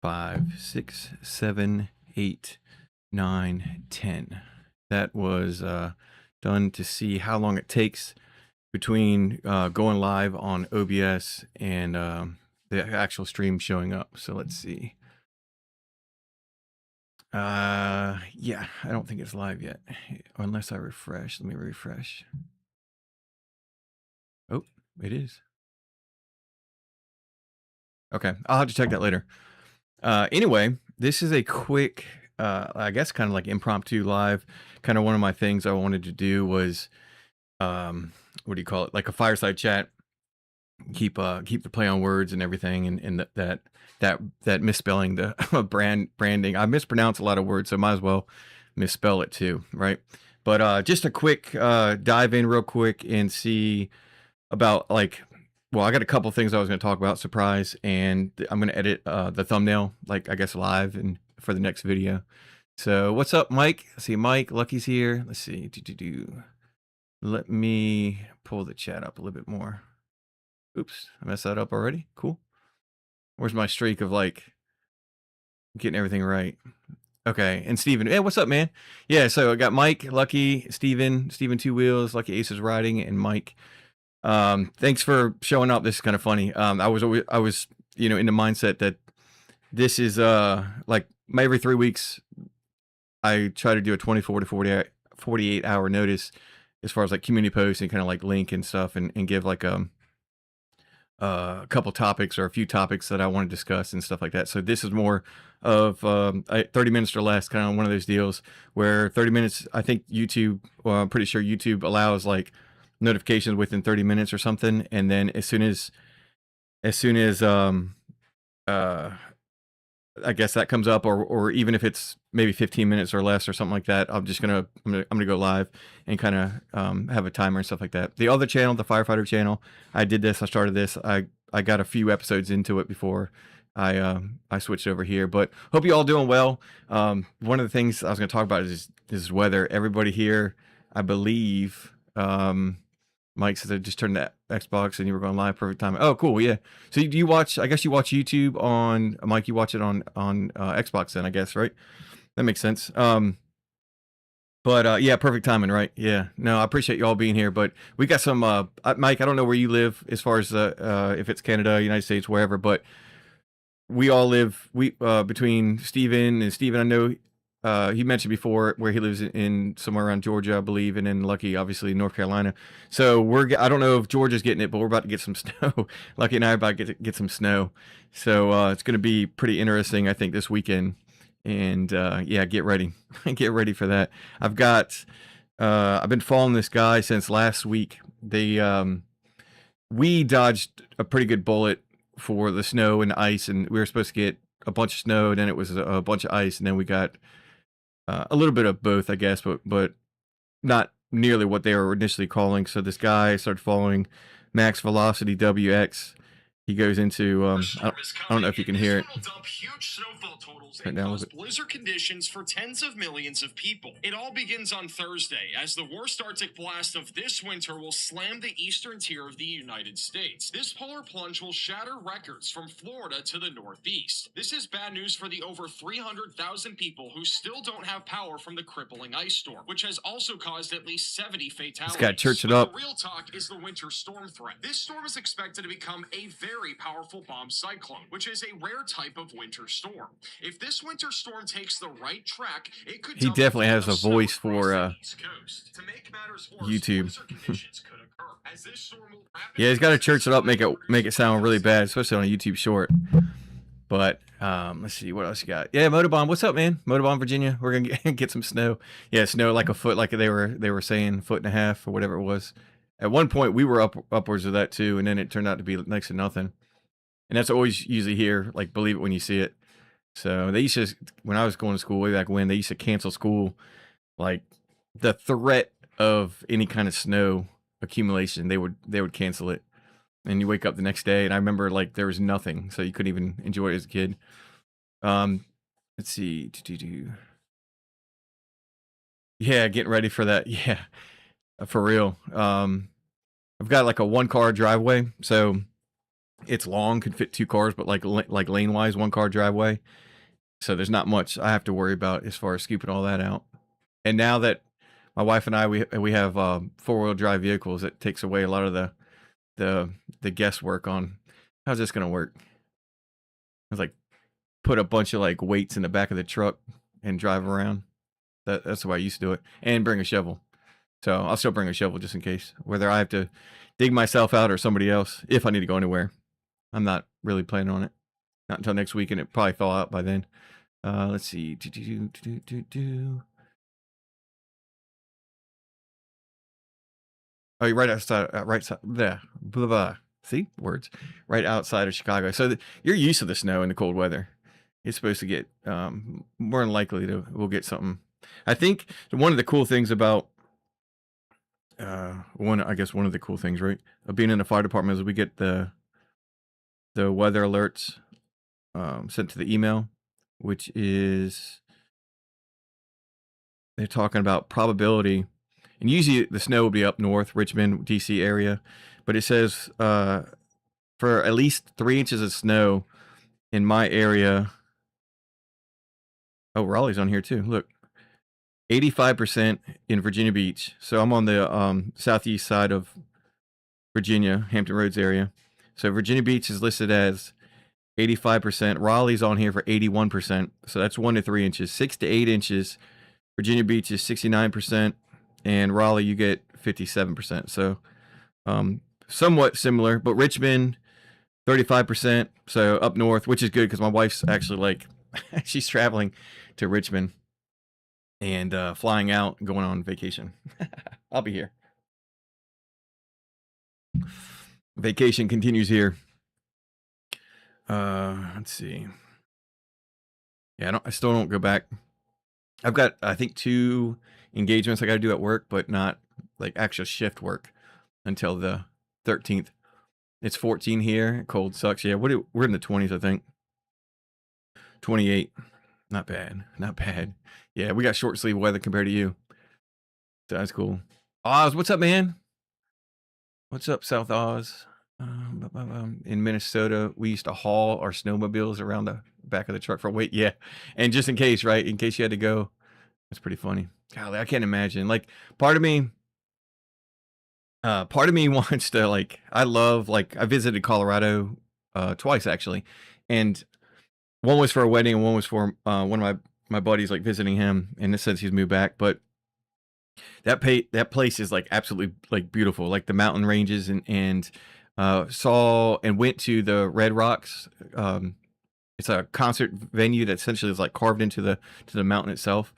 5, 6, 7, 8, 9, 10. That was done to see how long it takes between going live on OBS and the actual stream showing up. So let's see. Yeah, I don't think it's live yet, unless I refresh. Let me refresh. Oh, it is. Okay, I'll have to check that later. Anyway, this is a quick, I guess, kind of like impromptu live. Kind of one of my things I wanted to do was, what do you call it? Like a fireside chat. Keep the play on words and everything, and that misspelling the branding. I mispronounce a lot of words, so might as well misspell it too, right? But just a quick dive in real quick and see about like, well, I got a couple things I was going to talk about, surprise, and I'm going to edit the thumbnail, like I guess live and for the next video. So what's up, Mike? I see Mike, Lucky's here. Let's see. Let me pull the chat up a little bit more. Oops, I messed that up already. Cool. Where's my streak of like getting everything right? Okay, and Steven. Hey, what's up, man? Yeah, so I got Mike, Lucky, Steven Two Wheels, Lucky Aces Riding, and Mike. Thanks for showing up. This is kind of funny. I was in the mindset that this is like every 3 weeks I try to do a 24 to 48 hour notice as far as like community posts and kind of like link and stuff and give like a couple topics or a few topics that I want to discuss and stuff like that. So this is more of 30 minutes or less, kind of one of those deals where 30 minutes, I think YouTube, well, I'm pretty sure YouTube allows like notifications within 30 minutes or something. And then as soon as I guess that comes up, or even if it's maybe 15 minutes or less or something like that, I'm gonna go live and kind of have a timer and stuff like that. The other channel, the Firefighter channel, I started this. I got a few episodes into it before I switched over here. But hope you all doing well. One of the things I was gonna talk about is weather. Everybody here, I believe. Mike says I just turned that Xbox and you were going live, perfect time. Oh, cool, yeah. So do you watch? I guess you watch YouTube on Mike. You watch it on Xbox then, I guess, right? That makes sense. But yeah, perfect timing, right? Yeah. No, I appreciate you all being here. But we got some Mike. I don't know where you live as far as if it's Canada, United States, wherever. But we all live between Steven and Steven. I know he mentioned before where he lives in somewhere around Georgia, I believe, and then Lucky, obviously, North Carolina. So I don't know if Georgia's getting it, but we're about to get some snow. Lucky and I are about to get some snow. So it's going to be pretty interesting, I think, this weekend. And yeah, get ready. Get ready for that. I've been following this guy since last week. We dodged a pretty good bullet for the snow and ice, and we were supposed to get a bunch of snow, and then it was a bunch of ice, and then we got a little bit of both, I guess, but not nearly what they were initially calling. So this guy started following Max Velocity WX. He goes into I don't know if you can hear it. Huge snowfall totals and cause blizzard conditions for tens of millions of people. It all begins on Thursday as the worst Arctic blast of this winter will slam the eastern tier of the United States. This polar plunge will shatter records from Florida to the Northeast. This is bad news for the over 300,000 people who still don't have power from the crippling ice storm, which has also caused at least 70 fatalities. This guy church it up. The real talk is the winter storm threat. This storm is expected to become a very powerful bomb cyclone, which is a rare type of winter storm. If this winter storm takes the right track, it could. He definitely has a voice for YouTube. Yeah, he's got to church it up, make it sound really bad, especially on a YouTube short. But let's see what else you got. Yeah, Motobomb, what's up, man? Motobomb, Virginia. We're gonna get some snow. Yeah, snow like a foot, like they were saying, 1.5 feet or whatever it was. At one point, we were upwards of that too, and then it turned out to be next to nothing. And that's always usually here, like believe it when you see it. So they used to, when I was going to school way back when, they used to cancel school, like the threat of any kind of snow accumulation, they would cancel it. And you wake up the next day, and I remember like there was nothing, so you couldn't even enjoy it as a kid. Let's see, yeah, getting ready for that. Yeah, for real. I've got like a 1-car driveway, so It's long, could fit 2 cars, but like lane wise, 1 car driveway. So there's not much I have to worry about as far as scooping all that out. And now that my wife and I we have 4-wheel drive vehicles, it takes away a lot of the the guesswork on how's this gonna work. I was like put a bunch of like weights in the back of the truck and drive around. That's the way I used to do it, and bring a shovel. So I'll still bring a shovel just in case, whether I have to dig myself out or somebody else if I need to go anywhere. I'm not really planning on it. Not until next week, and it probably thaw out by then. Let's see. Oh, you're right outside, right side. Blah, blah, blah. See words, right outside of Chicago. So you're used to the snow and the cold weather. It's supposed to get more than likely to we'll get something. I think one of the cool things about one of the cool things, right, of being in the fire department is we get the weather alerts sent to the email, which is they're talking about probability, and usually the snow will be up north, Richmond, DC area, but it says for at least 3 inches of snow in my area. Oh, Raleigh's on here too. Look, 85% in Virginia Beach. So I'm on the southeast side of Virginia, Hampton Roads area. So Virginia Beach is listed as 85%. Raleigh's on here for 81%. So that's 1 to 3 inches. 6 to 8 inches. Virginia Beach is 69%. And Raleigh, you get 57%. So somewhat similar. But Richmond, 35%. So up north, which is good because my wife's actually like, she's traveling to Richmond and flying out, going on vacation. I'll be here. Vacation continues here. Let's see. Yeah, I still don't go back. I've got, I think, 2 engagements I got to do at work, but not like actual shift work until the 13th. It's 14 here. Cold sucks. Yeah, we're in the 20s, I think. 28. Not bad. Not bad. Yeah, we got short sleeve weather compared to you. So that's cool. Oz, what's up, man? What's up, South Oz? In Minnesota, we used to haul our snowmobiles around the back of the truck for weight. Yeah, and just in case, right? In case you had to go. That's pretty funny. Golly, I can't imagine. Like, part of me wants to like. I love like I visited Colorado twice actually, and one was for a wedding and one was for one of my buddies like visiting him, and it says he's moved back, but that place is like absolutely like beautiful, like the mountain ranges and saw and went to the Red Rocks. It's a concert venue that essentially is like carved into the mountain itself.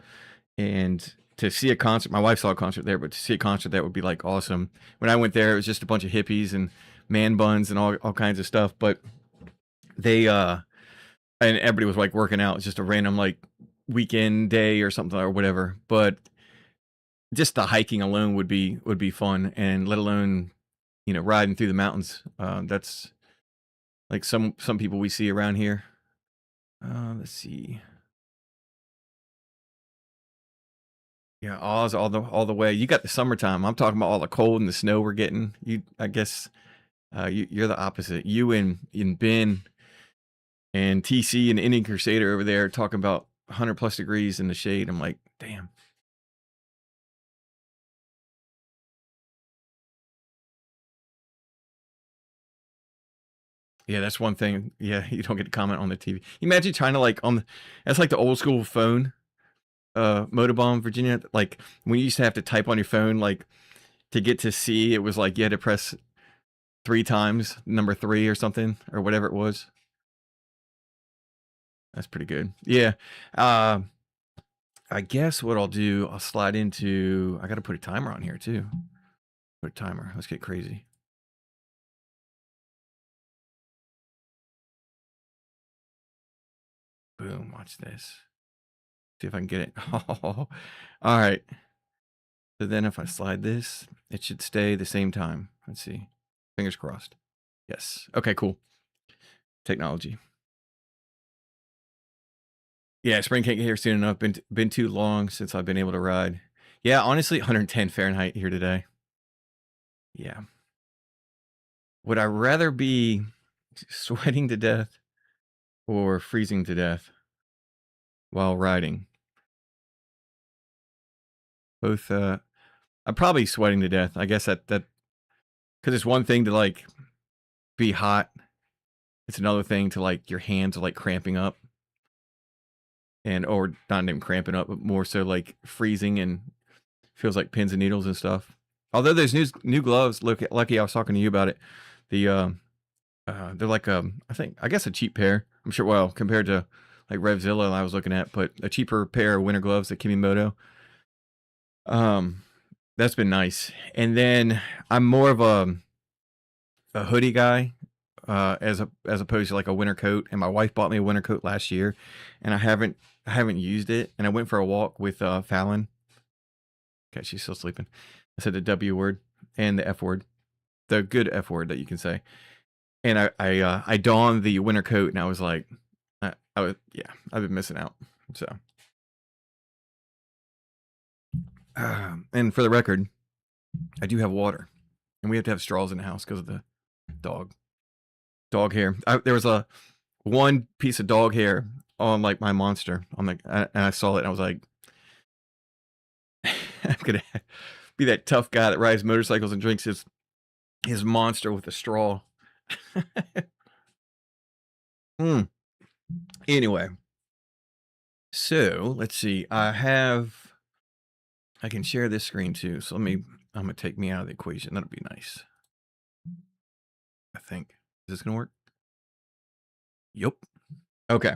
And to see a concert, my wife saw a concert there, but to see a concert that would be like awesome. When I went there, it was just a bunch of hippies and man buns and all kinds of stuff. But they and everybody was like working out. It's just a random like weekend day or something or whatever. But just the hiking alone would be fun, and let alone riding through the mountains. That's like some people we see around here. Let's see. Yeah, Oz all the way. You got the summertime. I'm talking about all the cold and the snow we're getting. I guess, you're the opposite. You and in Ben and TC and Indian Crusader over there talking about 100 plus degrees in the shade. I'm like, damn. Yeah, that's one thing. Yeah, you don't get to comment on the TV. You imagine trying to like that's like the old school phone, Motorbomb, Virginia. Like when you used to have to type on your phone, like to get to see, it was like you had to press 3 times, number 3 or something, or whatever it was. That's pretty good. Yeah. I guess what I'll do, I'll slide into, I got to put a timer on here too. Put a timer. Let's get crazy. Boom. Watch this. See if I can get it. Oh, all right. So then if I slide this, it should stay the same time. Let's see. Fingers crossed. Yes. Okay, cool. Technology. Yeah, spring can't get here soon enough. Been too long since I've been able to ride. Yeah, honestly, 110 Fahrenheit here today. Yeah. Would I rather be Sweating to death or freezing to death while riding. Both, I'm probably sweating to death. I guess that because it's one thing to, like, be hot. It's another thing to, like, your hands are, like, cramping up and or not even cramping up, but more so, like, freezing and feels like pins and needles and stuff. Although there's new gloves, look, lucky I was talking to you about it. The, they're like, I guess a cheap pair. I'm sure, well, compared to, like, Revzilla I was looking at, but a cheaper pair of winter gloves, the Kimimoto. Um, that's been nice. And then I'm more of a hoodie guy, as opposed to like a winter coat. And my wife bought me a winter coat last year, and I haven't used it. And I went for a walk with Fallon. Okay, she's still sleeping. I said the W word and the F word, the good F word that you can say. And I donned the winter coat, and I was like, I was, yeah, I've been missing out. So, and for the record, I do have water, and we have to have straws in the house because of the dog hair. There was a one piece of dog hair on like my monster. And I saw it, and I was like, I'm gonna be that tough guy that rides motorcycles and drinks his monster with a straw. Mm. Anyway, so let's see. I can share this screen too. So I'm gonna take me out of the equation. That'll be nice. I think. Is this gonna work? Yep. Okay.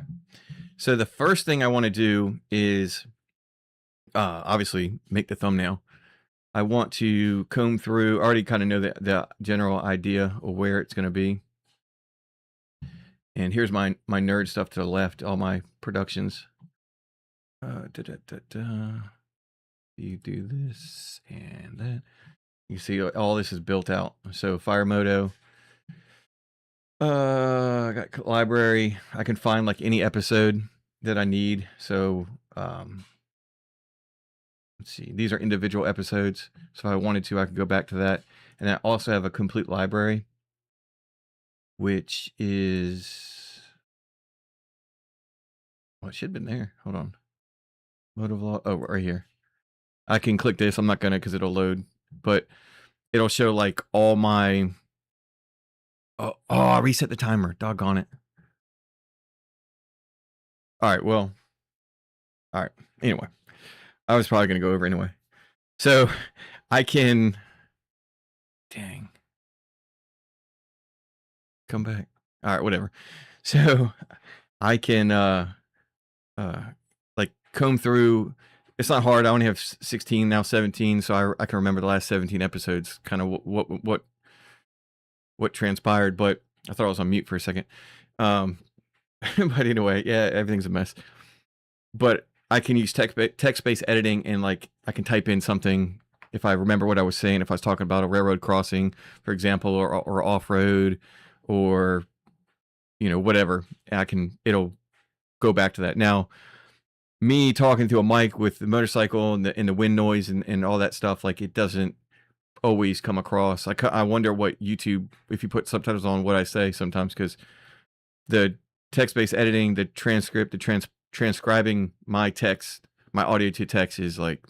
So the first thing I want to do is obviously make the thumbnail. I want to comb through. I already kind of know the general idea of where it's going to be. And here's my nerd stuff to the left, all my productions. You do this and that. You see all this is built out. So Firemoto. I got library. I can find like any episode that I need. So let's see. These are individual episodes. So if I wanted to, I could go back to that. And I also have a complete library, which is, well, it should have been there. Hold on. Motovlog. Oh, right here. I can click this. I'm not gonna because it'll load, but it'll show like all my. Oh, I reset the timer. Doggone it. All right. Well. All right. Anyway, I was probably gonna go over anyway. So I can. Dang. Come back. All right. Whatever. So I can like comb through. It's not hard. I only have 16 now, 17, so I can remember the last 17 episodes, kind of what transpired. But I thought I was on mute for a second. But anyway, yeah, everything's a mess. But I can use text-based editing, and like I can type in something if I remember what I was saying. If I was talking about a railroad crossing, for example, or off-road, or whatever, it'll go back to that. Now, me talking to a mic with the motorcycle and the wind noise and all that stuff, like it doesn't always come across. I wonder what YouTube, if you put subtitles on what I say sometimes, because the text-based editing, the transcript, transcribing my text, my audio to text is like,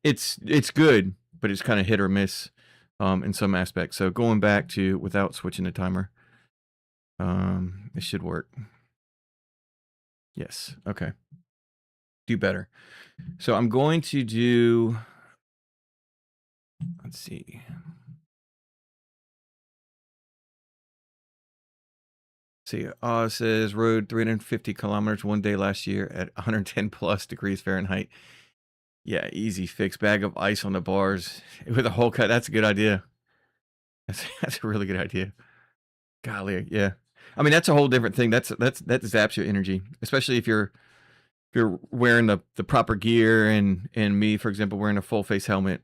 it's good, but it's kind of hit or miss in some aspects. So going back to without switching the timer, it should work. Yes. Okay. Do better. So I'm going to do, let's see. See, it says rode 350 kilometers one day last year at 110 plus degrees Fahrenheit. Yeah, easy fix. Bag of ice on the bars with a hole cut. That's a good idea. That's a really good idea. Golly, yeah. I mean, that's a whole different thing. That zaps your energy, especially if you're wearing the proper gear and me, for example, wearing a full face helmet.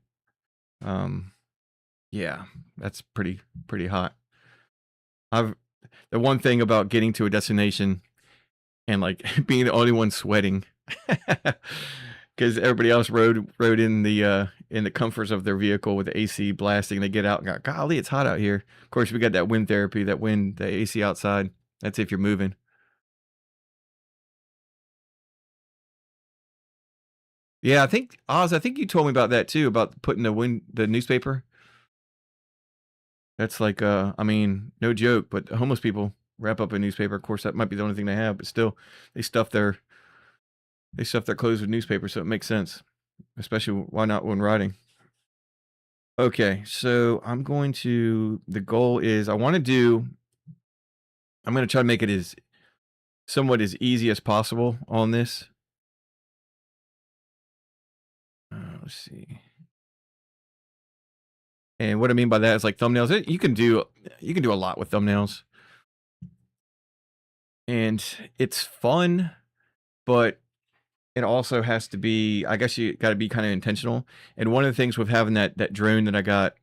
Yeah, that's pretty hot. The one thing about getting to a destination and like being the only one sweating, because everybody else rode in the comforts of their vehicle with the AC blasting. They get out and go, golly, it's hot out here. Of course, we got that wind therapy, that wind, the AC outside. That's if you're moving. Yeah, I think Oz. I think you told me about that too, about putting the newspaper. That's like, I mean, no joke, but homeless people wrap up a newspaper. Of course, that might be the only thing they have, but still, they stuff their they stuff their clothes with newspaper, so it makes sense. Especially why not when riding? Okay, so I'm going to. The goal is I want to do. I'm going to try to make it as somewhat as easy as possible on this. Let's see. And what I mean by that is like thumbnails. You can do a lot with thumbnails, and it's fun, but it also has to be. I guess you got to be kind of intentional. And one of the things with having that drone that I got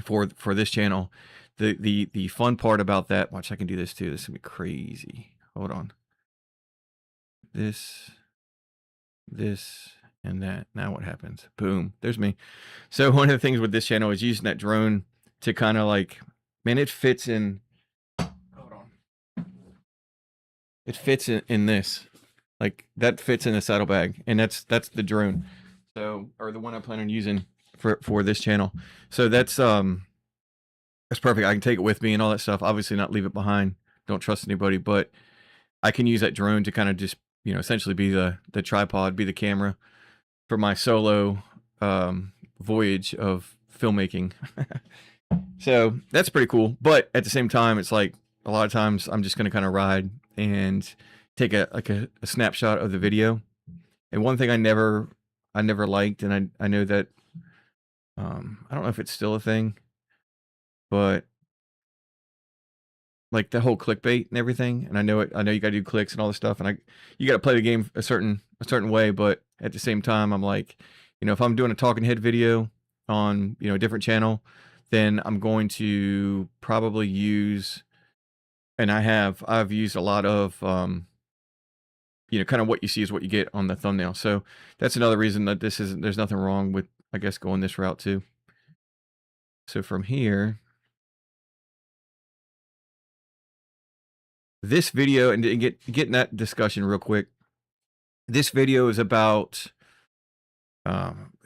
for this channel, the fun part about that. Watch, I can do this too. This is gonna be crazy. Hold on. This, and that. Now what happens? Boom. There's me. So one of the things with this channel is using that drone to kind of like, man, it fits in. Hold on. It fits in this. Like that fits in the saddlebag, and that's the drone. So, or the one I plan on using for this channel. So that's perfect. I can take it with me and all that stuff. Obviously, not leave it behind. Don't trust anybody, but I can use that drone to kind of just, essentially be the tripod, be the camera for my solo voyage of filmmaking. So that's pretty cool. But at the same time, it's like a lot of times I'm just going to kind of ride and take a snapshot of the video. And one thing I never liked, and I know that I don't know if it's still a thing, but like the whole clickbait and everything. And I know you got to do clicks and all this stuff, and you got to play the game a certain way. But at the same time, I'm like, if I'm doing a talking head video on a different channel, then I'm going to probably use, and I've used a lot of kind of what you see is what you get on the thumbnail. So that's another reason that there's nothing wrong with, I guess, going this route too. So from here, this video, and getting that discussion real quick. This video is about,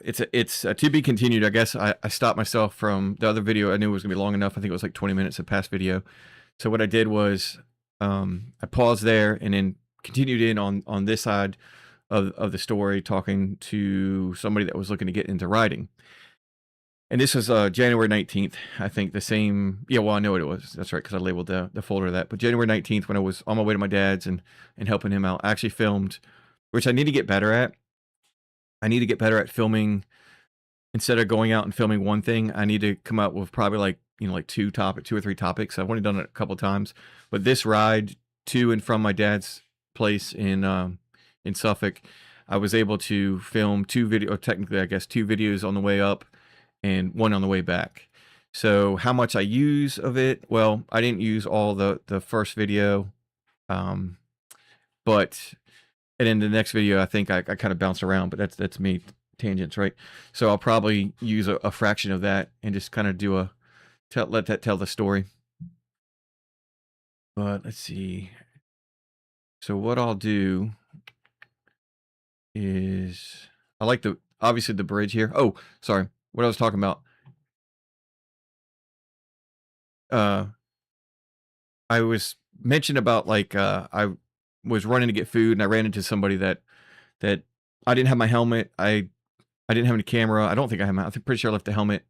it's a to be continued. I guess I stopped myself from the other video. I knew it was gonna be long enough. I think it was like 20 minutes of past video. So what I did was, I paused there and then continued in on this side of the story, talking to somebody that was looking to get into riding. And this was January 19th, I think the same. Yeah, well, I know what it was. That's right, because I labeled the folder of that. But January 19th, when I was on my way to my dad's and helping him out, I actually filmed, which I need to get better at. I need to get better at filming. Instead of going out and filming one thing, I need to come out with probably like, like two or three topics. I've only done it a couple of times, but this ride to and from my dad's place in Suffolk, I was able to film technically, I guess, two videos on the way up and one on the way back. So how much I use of it? Well, I didn't use all the first video, but and in the next video, I think I kind of bounce around, but that's me, tangents, right? So I'll probably use a fraction of that and just kind of do let that tell the story. But let's see. So what I'll do is, I like obviously the bridge here. Oh, sorry. What I was talking about. I was mentioned about like, I was running to get food and I ran into somebody that I didn't have my helmet. I didn't have any camera. I don't think I have I'm pretty sure I left the helmet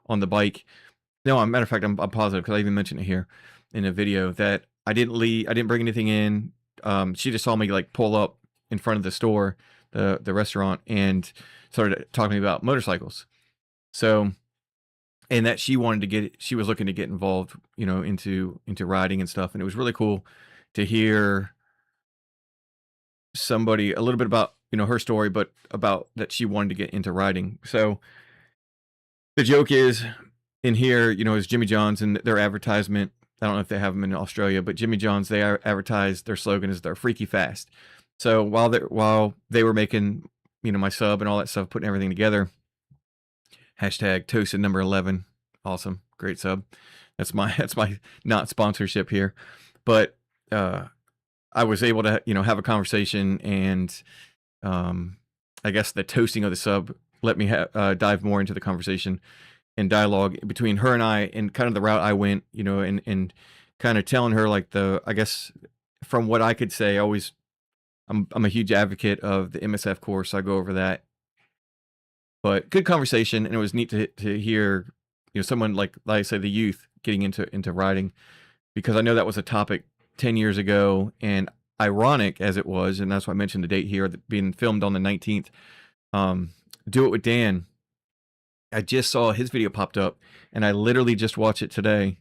on the bike. No, matter of fact, I'm positive because I even mentioned it here in a video that I didn't bring anything in. She just saw me like pull up in front of the store, the restaurant, and started talking to me about motorcycles. So, and that she was looking to get involved, into riding and stuff. And it was really cool to hear somebody a little bit about, her story, but about that she wanted to get into riding. So the joke is in here, is Jimmy John's and their advertisement. I don't know if they have them in Australia, but Jimmy John's, they advertise, their slogan is they're freaky fast. So while they were making, my sub and all that stuff, putting everything together. Hashtag toasted number 11. Awesome. Great sub. That's my that's my not sponsorship here. But I was able to, have a conversation, and I guess the toasting of the sub let me dive more into the conversation and dialogue between her and I, and kind of the route I went, and kind of telling her like I guess from what I could say, I'm a huge advocate of the MSF course. I go over that, but good conversation, and it was neat to hear, someone like I say, the youth getting into riding, because I know that was a topic 10 years ago, and ironic as it was, and that's why I mentioned the date here, that being filmed on the 19th. Um, Do It With Dan. I just saw his video popped up, and I literally just watched it today.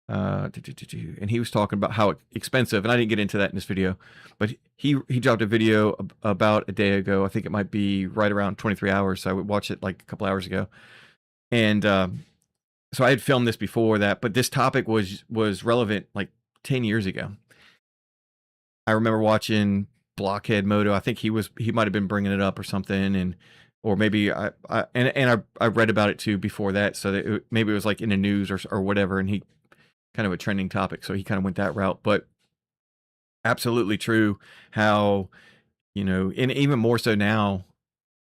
And he was talking about how expensive, and I didn't get into that in this video, but he dropped a video about a day ago. I think it might be right around 23 hours. So I would watch it like a couple hours ago, and so I had filmed this before that, but this topic was relevant like 10 years ago. I remember watching Blockhead Moto. I think he might have been bringing it up or something, and or maybe I read about it too before that, so that maybe it was like in the news or whatever, and he kind of a trending topic, so he kind of went that route. But absolutely true how, and even more so now,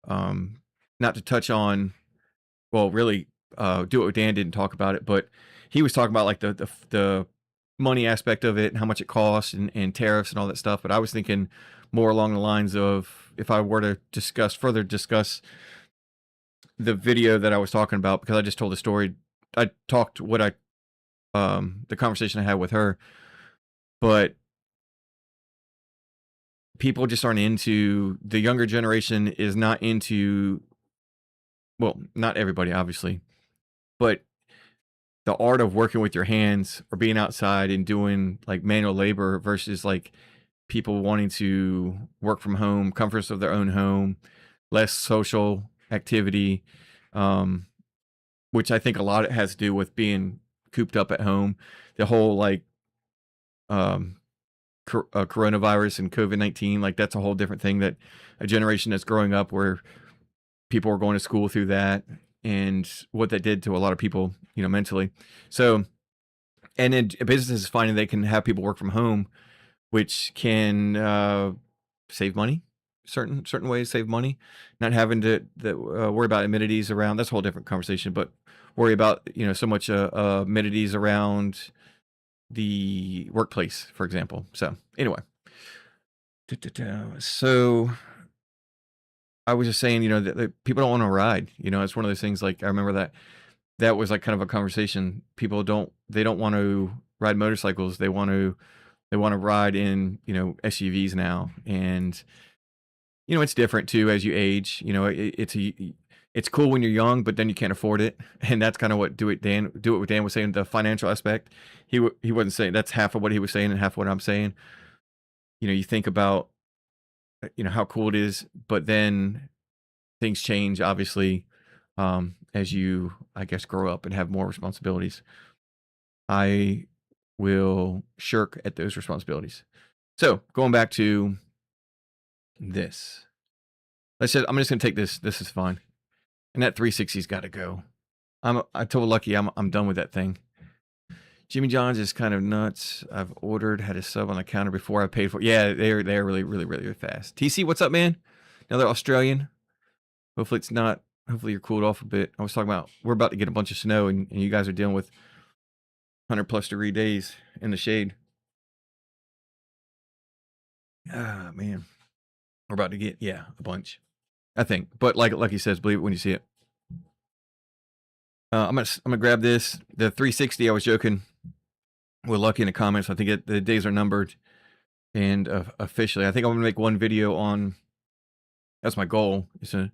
not to touch on, well, really, Do It With Dan didn't talk about it, but he was talking about like the money aspect of it and how much it costs, and tariffs and all that stuff. But I was thinking more along the lines of, if I were to further discuss the video that I was talking about, because I just told the story, I talked the conversation I had with her, but people just aren't into, the younger generation is not into, well, not everybody obviously, but the art of working with your hands or being outside and doing like manual labor versus like people wanting to work from home, comforts of their own home, less social activity, which I think a lot of it has to do with being cooped up at home. The whole like um, coronavirus and COVID-19, like that's a whole different thing, that a generation that's growing up where people were going to school through that, and what that did to a lot of people, mentally. So, and then businesses finding they can have people work from home, which can save money. Certain ways save money, not having to worry about amenities around. That's a whole different conversation, but worry about so much amenities around the workplace, for example. So anyway, so I was just saying, that people don't want to ride. It's one of those things. Like I remember that was like kind of a conversation. People don't want to ride motorcycles. They want to ride in SUVs now, and it's different too as you age. It's cool when you're young, but then you can't afford it, and that's kind of what Do It With Dan was saying. The financial aspect, he wasn't saying, that's half of what he was saying and half of what I'm saying. You think about how cool it is, but then things change obviously, as you, I guess, grow up and have more responsibilities. I will shirk at those responsibilities. So going back to this, I said I'm just gonna take this. This is fine, and that 360's got to go. I told Lucky I'm done with that thing. Jimmy John's is kind of nuts. I've had a sub on the counter before I paid for it. Yeah, they're really, really, really, really fast. TC, what's up, man? Another Australian. Hopefully it's not. Hopefully you're cooled off a bit. I was talking about, we're about to get a bunch of snow, and you guys are dealing with 100+ degree days in the shade. Ah, man. We're about to get, a bunch, I think. But like he says, believe it when you see it. I'm gonna grab this. The 360. I was joking with Lucky in the comments. I think the days are numbered, and officially, I think I'm gonna make one video on. That's my goal, is to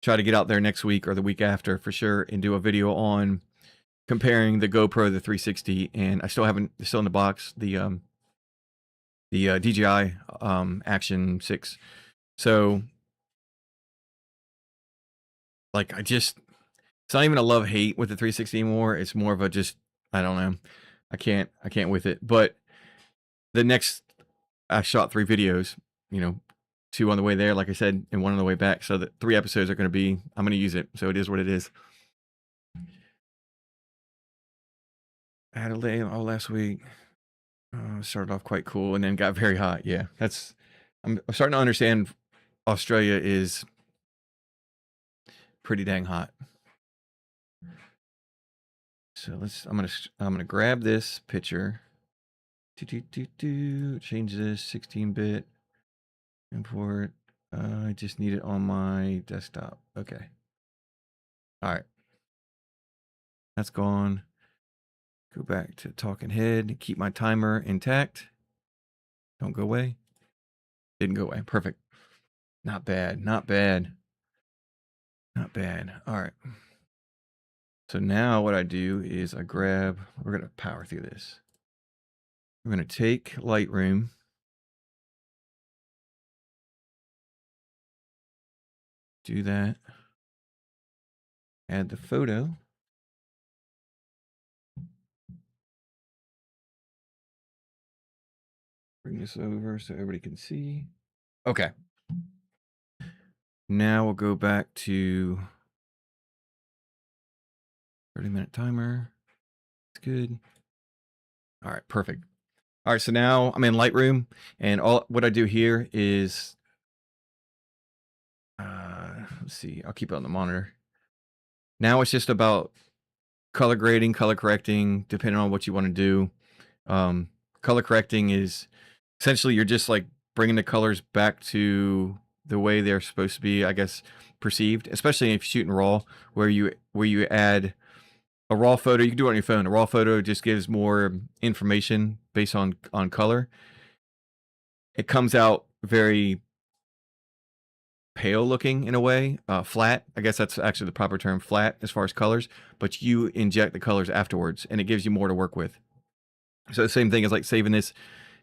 try to get out there next week or the week after for sure, and do a video on comparing the GoPro, the 360, and I still haven't. It's still in the box. The DJI Action 6. So, like, it's not even a love hate with the 360 anymore. It's more of a just, I don't know. I can't with it. But I shot 3 videos, 2 on the way there, like I said, and 1 on the way back. So the 3 episodes are going to be, I'm going to use it. So it is what it is. I had a lay all last week. Started off quite cool and then got very hot. Yeah, I'm starting to understand Australia is pretty dang hot. So I'm gonna grab this picture. Change this 16-bit. Import. I just need it on my desktop. Okay. All right. That's gone. Go back to talking head. Keep my timer intact. Don't go away. Didn't go away. Perfect. Not bad. Not bad. Not bad. All right. So now what I do is we're going to power through this. We're going to take Lightroom. Do that. Add the photo. Bring this over so everybody can see. Okay. Now we'll go back to 30-minute timer. It's good. All right, perfect. All right, so now I'm in Lightroom, and what I do here is, let's see, I'll keep it on the monitor. Now it's just about color grading, color correcting, depending on what you want to do. Color correcting is essentially you're just like bringing the colors back to the way they're supposed to be, I guess, perceived, especially if you're shooting raw, where you add a raw photo. You can do it on your phone. A raw photo just gives more information based on color. It comes out very pale looking in a way, flat. I guess that's actually the proper term, flat as far as colors, but you inject the colors afterwards and it gives you more to work with. So the same thing is like saving this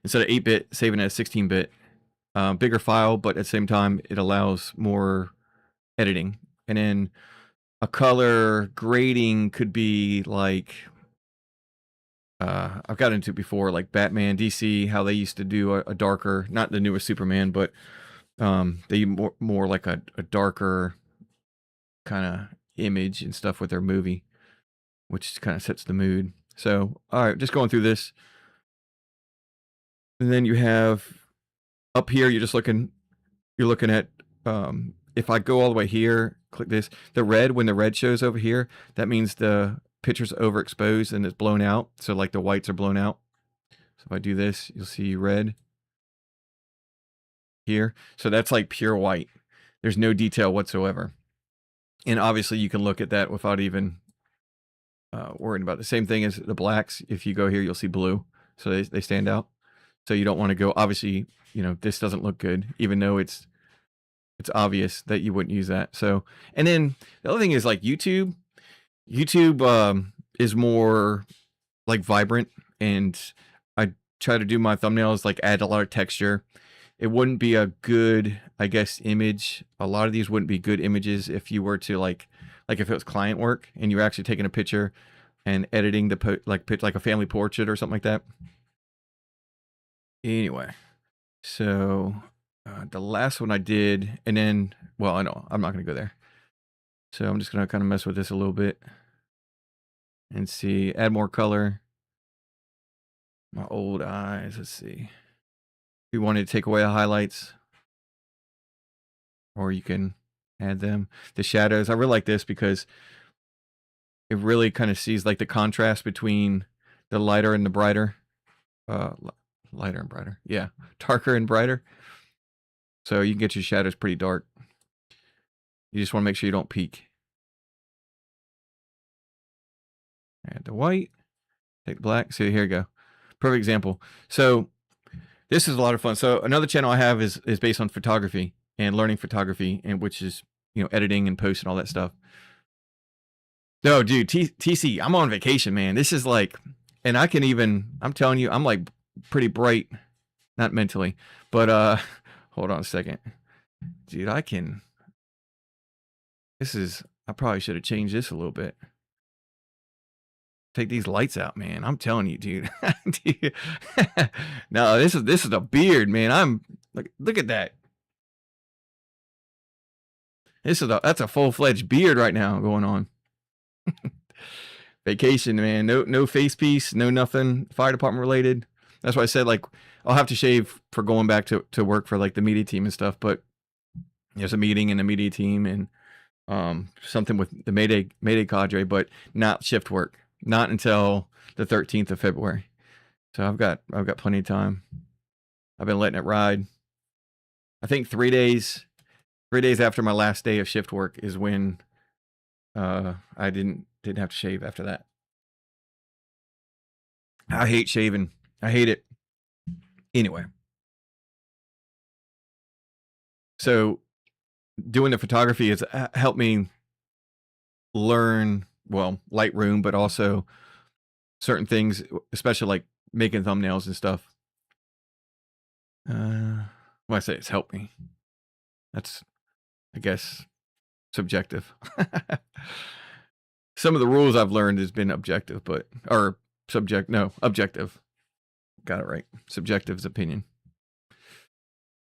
instead of 8-bit, saving it as 16-bit. Bigger file, but at the same time, it allows more editing. And then a color grading could be like, I've got into it before, like Batman, DC, how they used to do a darker, not the newest Superman, but they more like a darker kind of image and stuff with their movie, which kind of sets the mood. So, all right, just going through this. And then you have up here, you're looking at, if I go all the way here, click this, when the red shows over here, that means the picture's overexposed and it's blown out. So like the whites are blown out. So if I do this, you'll see red here. So that's like pure white. There's no detail whatsoever. And obviously you can look at that without even worrying about it. The same thing as the blacks. If you go here, you'll see blue. So they stand out. So you don't want to go, obviously, this doesn't look good, even though it's obvious that you wouldn't use that. So, and then the other thing is like YouTube is more like vibrant, and I try to do my thumbnails, like add a lot of texture. It wouldn't be a good, I guess, image. A lot of these wouldn't be good images if you were to like if it was client work and you're actually taking a picture and editing like a family portrait or something like that. Anyway, so the last one I did, and then, well, I know I'm not going to go there. So I'm just going to kind of mess with this a little bit and see, add more color. My old eyes, let's see. If you wanted to take away the highlights, or you can add them. The shadows, I really like this because it really kind of sees like the contrast between the lighter and the brighter. Lighter and brighter. Yeah, darker and brighter. So you can get your shadows pretty dark. You just want to make sure you don't peak. Add the white. Take the black. See, here you go. Perfect example. So this is a lot of fun. So another channel I have is based on photography and learning photography, and which is, editing and post and all that stuff. No, dude, TC, I'm on vacation, man. This is like, and I'm telling you, I'm like pretty bright, not mentally, but hold on a second. Dude, I probably should have changed this a little bit. Take these lights out, man. I'm telling you, dude. Dude. No, this is a beard, man. Look at that. That's a full-fledged beard right now going on. Vacation, man. No face piece, no nothing fire department related. That's why I said like I'll have to shave for going back to work for like the media team and stuff. But there's a meeting in the media team and something with the Mayday cadre, but not shift work. Not until the 13th of February. So I've got plenty of time. I've been letting it ride. I think 3 days after my last day of shift work is when I didn't have to shave after that. I hate shaving. I hate it. Anyway. So doing the photography has helped me learn, well, Lightroom, but also certain things, especially like making thumbnails and stuff. When I say it's helped me, that's, I guess, subjective. Some of the rules I've learned has been objective, objective. Got it right. Subjective is opinion.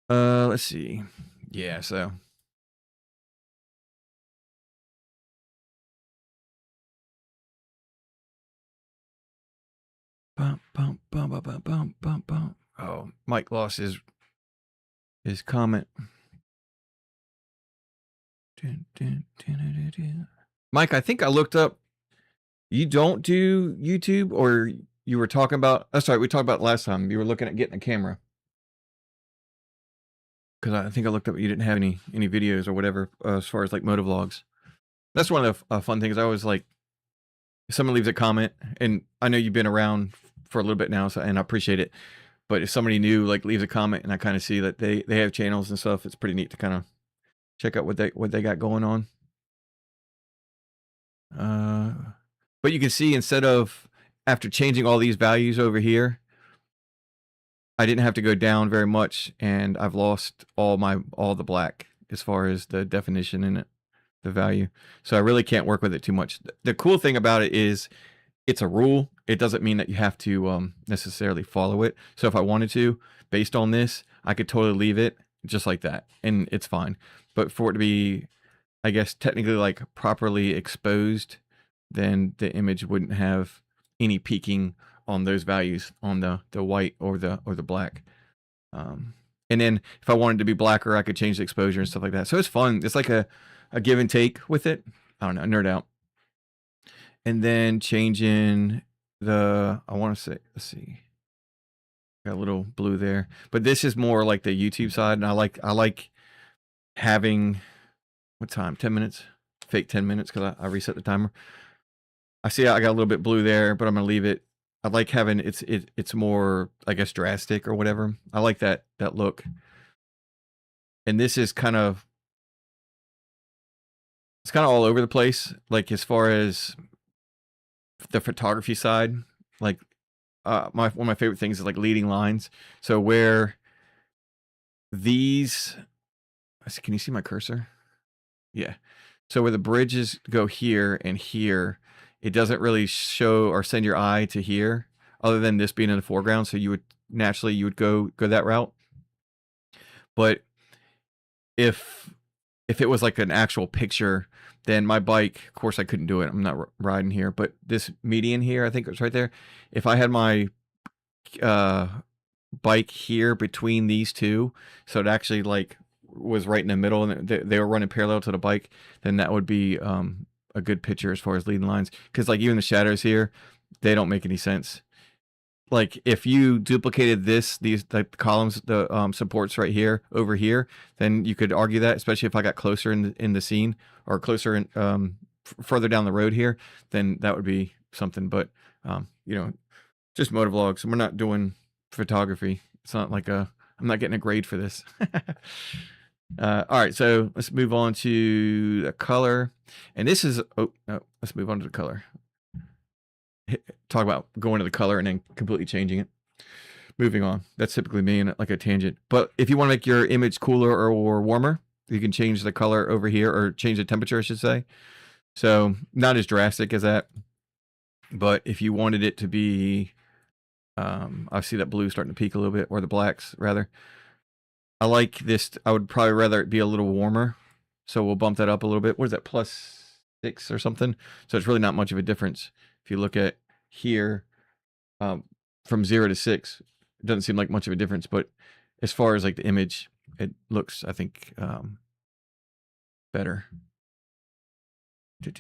Let's see. Yeah, so. Bum, bum, bum, bum, bum, bum, bum, bum. Oh, Mike lost his comment. Mike, I think I looked up. You don't do YouTube, or you were talking about? Oh, sorry, we talked about it last time. You were looking at getting a camera. Because I think I looked up. You didn't have any videos or whatever as far as like motovlogs. That's one of the fun things. I always like. If someone leaves a comment, and I know you've been around for a little bit now, so and I appreciate it. But if somebody new like leaves a comment, and I kind of see that they have channels and stuff, it's pretty neat to kind of check out what they got going on. But you can see instead of after changing all these values over here, I didn't have to go down very much, and I've lost all the black as far as the definition in it, the value. So I really can't work with it too much. The cool thing about it is it's a rule. It doesn't mean that you have to necessarily follow it. So if I wanted to, based on this, I could totally leave it just like that, and it's fine. But for it to be, I guess, technically like properly exposed, then the image wouldn't have any peaking on those values on the white or the black. And then if I wanted to be blacker, I could change the exposure and stuff like that. So it's fun. It's like a give and take with it. I don't know, nerd out. And then changing I want to say, let's see. Got a little blue there, but this is more like the YouTube side. And I like having, what time? 10 minutes, fake 10 minutes. Cause I reset the timer. I see I got a little bit blue there, but I'm going to leave it. I like having it's more, I guess, drastic or whatever. I like that look. And this is it's kind of all over the place. Like as far as the photography side, like one of my favorite things is like leading lines. So where these, can you see my cursor? Yeah. So where the bridges go here and here, it doesn't really show or send your eye to here, other than this being in the foreground. So you would naturally go that route. But if it was like an actual picture, then my bike, of course, I couldn't do it. I'm not riding here, but this median here, I think it was right there. If I had my bike here between these two, so it actually like was right in the middle, and they were running parallel to the bike, then that would be a good picture as far as leading lines. Because like even the shadows here, they don't make any sense. Like if you duplicated these like columns, the supports right here over here, then you could argue that, especially if I got closer in the scene or closer in further down the road here, then that would be something. But just motovlogs. We're not doing photography. It's not like I'm not getting a grade for this. All right, so let's move on to the color. And this is, oh, no, let's move on to the color. Talk about going to the color and then completely changing it. Moving on. That's typically me in like a tangent. But if you want to make your image cooler or warmer, you can change the color over here, or change the temperature, I should say. So not as drastic as that. But if you wanted it to be, I see that blue starting to peak a little bit, or the blacks rather. I like this. I would probably rather it be a little warmer. So we'll bump that up a little bit. What is that, +6 or something? So it's really not much of a difference. If you look at here, um, from 0 to 6, it doesn't seem like much of a difference, but as far as like the image, it looks, I think, better. All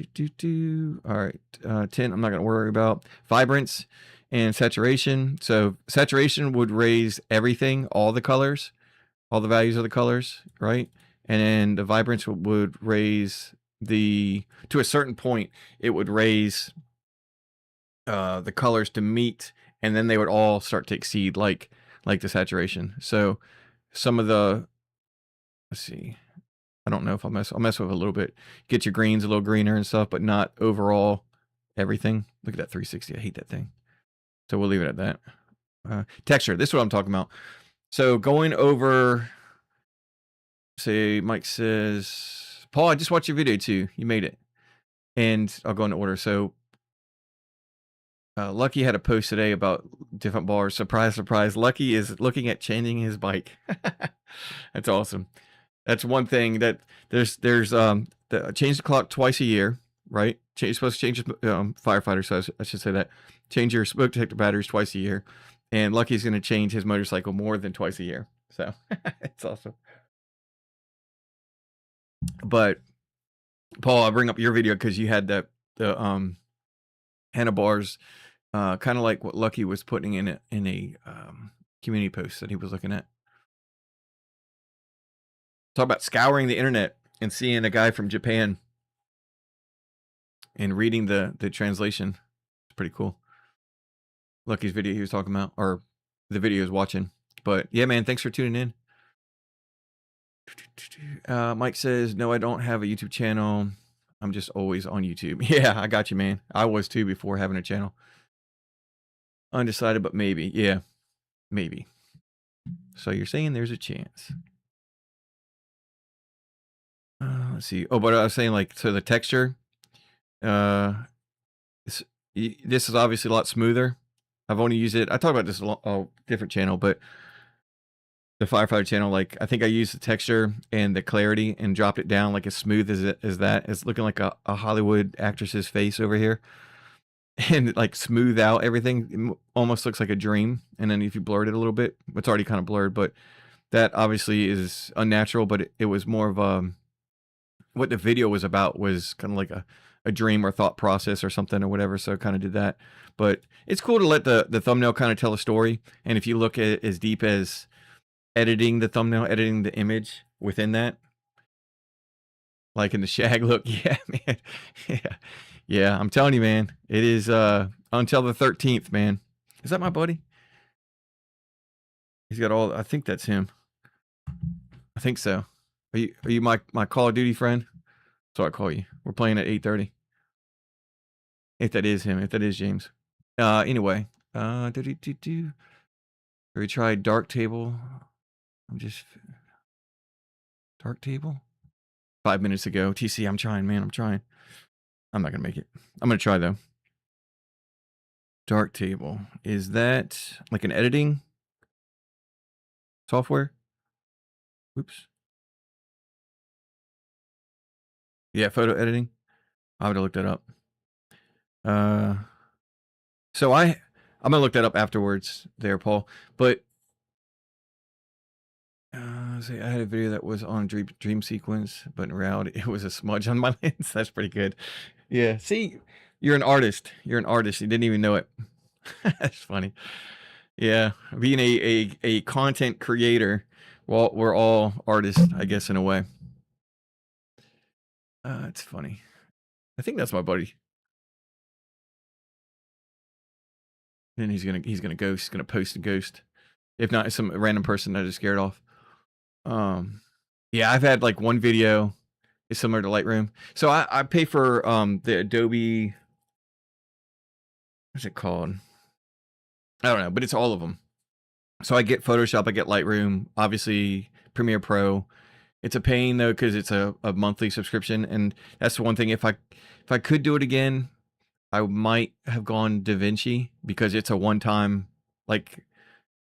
right, 10, I'm not going to worry about. Vibrance and saturation. So saturation would raise everything, all the colors, all the values of the colors, right? And then the vibrance would raise to a certain point, it would raise the colors to meet, and then they would all start to exceed like the saturation. So some of the, let's see, I don't know if I'll mess with it a little bit. Get your greens a little greener and stuff, but not overall everything. Look at that 360. I hate that thing. So we'll leave it at that. Texture. This is what I'm talking about. So going over, say Mike says, Paul, I just watched your video too. You made it. And I'll go in order. So Lucky had a post today about different bars. Surprise, surprise. Lucky is looking at changing his bike. That's awesome. That's one thing that there's change the clock twice a year, right? You're supposed to change firefighter, so I should say that. Change your smoke detector batteries twice a year, and Lucky's going to change his motorcycle more than twice a year. So it's awesome. But Paul, I bring up your video because you had the handlebars, kind of like what Lucky was putting in a community post that he was looking at. Talk about scouring the internet and seeing a guy from Japan and reading the translation. It's pretty cool. Lucky's video he was talking about, or the video he was watching. But yeah, man, thanks for tuning in. Mike says, no, I don't have a YouTube channel. I'm just always on YouTube. Yeah, I got you, man. I was too before having a channel. Undecided, but maybe. Yeah, maybe. So you're saying there's a chance. Let's see. Oh, but I was saying, like, so the texture, this is obviously a lot smoother. I've only used it. I talked about this on a different channel, but the firefighter channel, like, I think I used the texture and the clarity and dropped it down like as smooth as that. It's looking like a Hollywood actress's face over here. And like smooth out everything. It almost looks like a dream. And then if you blurred it a little bit, it's already kind of blurred, but that obviously is unnatural, but it was more of what the video was about was kind of like a dream or thought process or something or whatever. So I kind of did that, but it's cool to let the thumbnail kind of tell a story. And if you look at it as deep as editing the thumbnail, editing the image within that, like in the shag look. Yeah, man. Yeah. Yeah. I'm telling you, man, it is, until the 13th, man. Is that my buddy? He's got all, I think that's him. I think so. Are you my Call of Duty friend? So I call you. We're playing at 8:30. If that is him, if that is James. Anyway, we tried Dark Table. Dark Table? 5 minutes ago. TC, I'm trying, man. I'm trying. I'm not gonna make it. I'm gonna try though. Dark Table. Is that like an editing software? Oops. Yeah, photo editing. I would have looked that up. So I'm gonna look that up afterwards there, Paul. But see, I had a video that was on dream sequence, but in reality it was a smudge on my lens. That's pretty good. Yeah. See, you're an artist. You're an artist. You didn't even know it. That's funny. Yeah. Being a content creator, well, we're all artists, I guess, in a way. It's funny. I think that's my buddy. And he's gonna ghost. He's gonna post a ghost. If not, it's some random person that I just scared off. Yeah, I've had like one video. It's similar to Lightroom. So I pay for the Adobe. What's it called? I don't know, but it's all of them. So I get Photoshop, I get Lightroom, obviously Premiere Pro. It's a pain though because it's a monthly subscription, and that's the one thing. If I could do it again, I might have gone DaVinci because it's a one-time. Like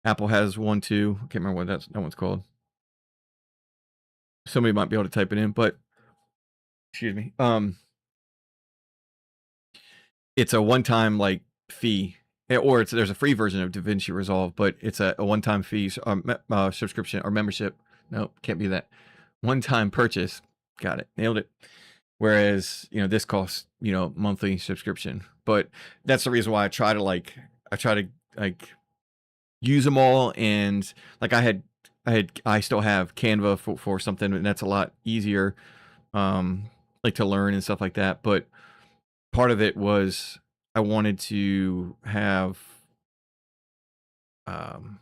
Apple has one too. I can't remember what that one's called. Somebody might be able to type it in, but excuse me. It's a one-time, like, fee, or there's a free version of DaVinci Resolve, but it's a one-time fee, subscription or membership. Nope, can't be that. One-time purchase. Got it. Nailed it. Whereas, this costs, monthly subscription. But that's the reason why I try to, like, use them all, and, like, I still have Canva for something, and that's a lot easier, like, to learn and stuff like that, but part of it was I wanted to have um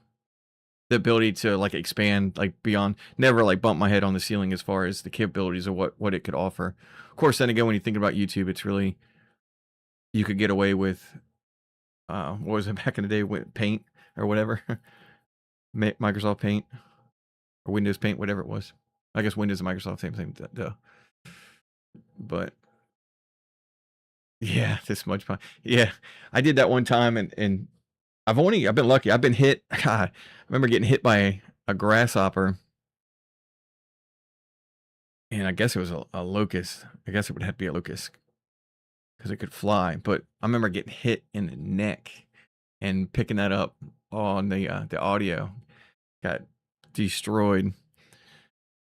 the ability to like expand like beyond, never like bump my head on the ceiling as far as the capabilities of what it could offer. Of course, then again, when you think about YouTube, it's really, you could get away with what was it back in the day with Paint or whatever. Microsoft Paint or Windows Paint, whatever it was. I guess Windows and Microsoft same thing, duh. But yeah, this much fun. Yeah, I did that one time, and I've been lucky. I've been hit. God, I remember getting hit by a grasshopper, and I guess it was a locust. I guess it would have to be a locust because it could fly. But I remember getting hit in the neck and picking that up on the audio. Got destroyed.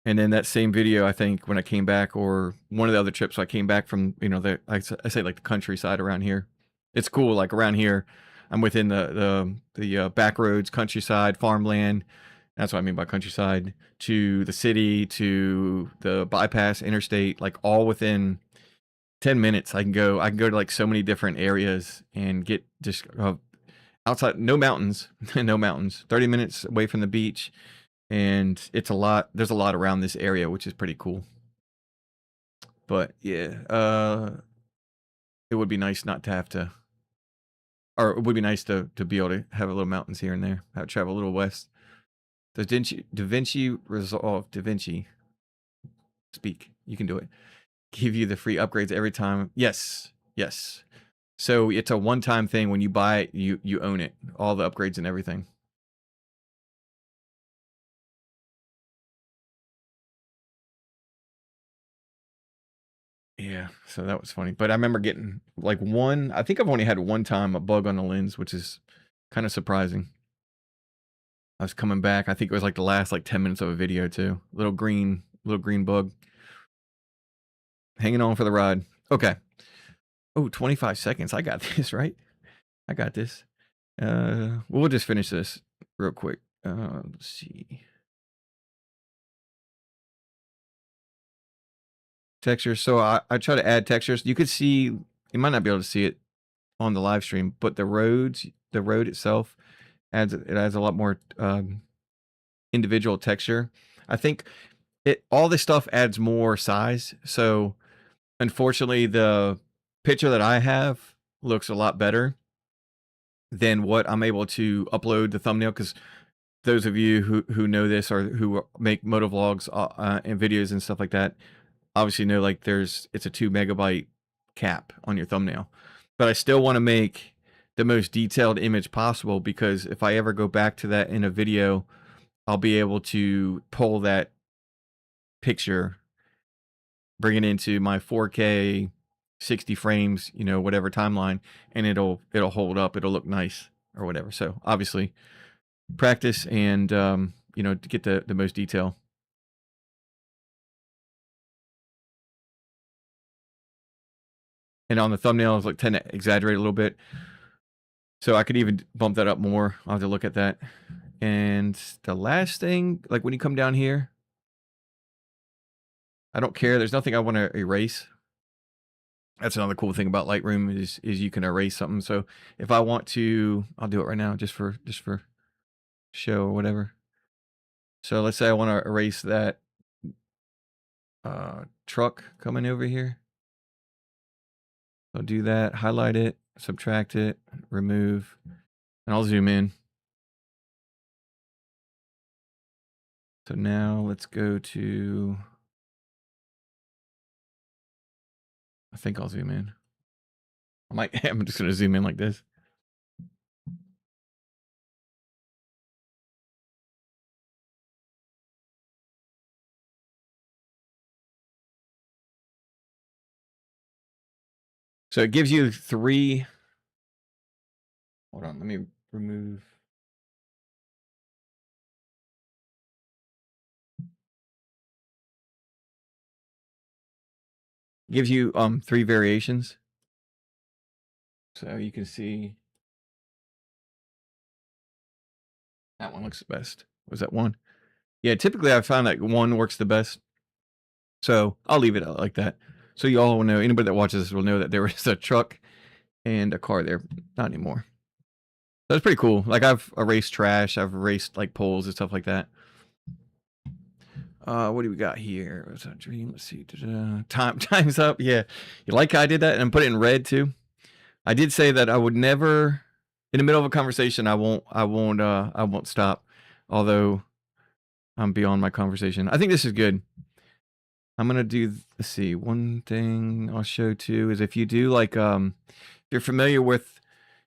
And then that same video, I think, when I came back, or one of the other trips, I came back from, I say like the countryside around here. It's cool, like around here, I'm within the back roads, countryside, farmland. That's what I mean by countryside. To the city, to the bypass, interstate, like all within 10 minutes. I can go to like so many different areas and get just outside, no mountains, no mountains. 30 minutes away from the beach, and it's a lot. There's a lot around this area, which is pretty cool. But yeah, it would be nice not to have to, or it would be nice to be able to have a little mountains here and there. Have to travel a little west. Does DaVinci Resolve DaVinci speak? You can do it. Give you the free upgrades every time. Yes, yes. So it's a one-time thing. When you buy it, you own it, all the upgrades and everything. Yeah, so that was funny. But I remember getting like one, I think I've only had one time a bug on the lens, which is kind of surprising. I was coming back. I think it was like the last like 10 minutes of a video too. Little green bug. Hanging on for the ride. Okay. Oh, 25 seconds. I got this, right? I got this. We'll just finish this real quick. Let's see. Textures. So I try to add textures. You could see, you might not be able to see it on the live stream, but the road itself adds a lot more individual texture. I think all this stuff adds more size. So unfortunately, the picture that I have looks a lot better than what I'm able to upload the thumbnail, because those of you who know this, or who make motovlogs and videos and stuff like that, obviously know like it's a 2 megabyte cap on your thumbnail. But I still want to make the most detailed image possible, because if I ever go back to that in a video, I'll be able to pull that picture, bring it into my 4K 60 frames, whatever timeline, and it'll hold up, it'll look nice or whatever. So obviously practice and to get the most detail. And on the thumbnails, like, tend to exaggerate a little bit. So I could even bump that up more. I'll have to look at that. And the last thing, like when you come down here, I don't care. There's nothing I want to erase. That's another cool thing about Lightroom is you can erase something. So if I want to, I'll do it right now just for show or whatever. So let's say I want to erase that truck coming over here. I'll do that, highlight it, subtract it, remove, and I'll zoom in. So now let's go to, I think I'll zoom in. I'm just going to zoom in like this. So it gives you 3. Hold on, let me remove. Gives you 3 variations. So you can see that one looks the best. Was that one? Yeah, typically I found that one works the best. So I'll leave it out like that. So you all will know, anybody that watches this will know that there was a truck and a car there. Not anymore. That's pretty cool. Like I've erased trash, I've erased like poles and stuff like that. What do we got here? What's that dream? Let's see. Time's up. Yeah. You like how I did that and put it in red too? I did say that I would never, in the middle of a conversation, I won't stop. Although I'm beyond my conversation. I think this is good. I'm gonna do. Let's see. One thing I'll show too is if you do like if you're familiar with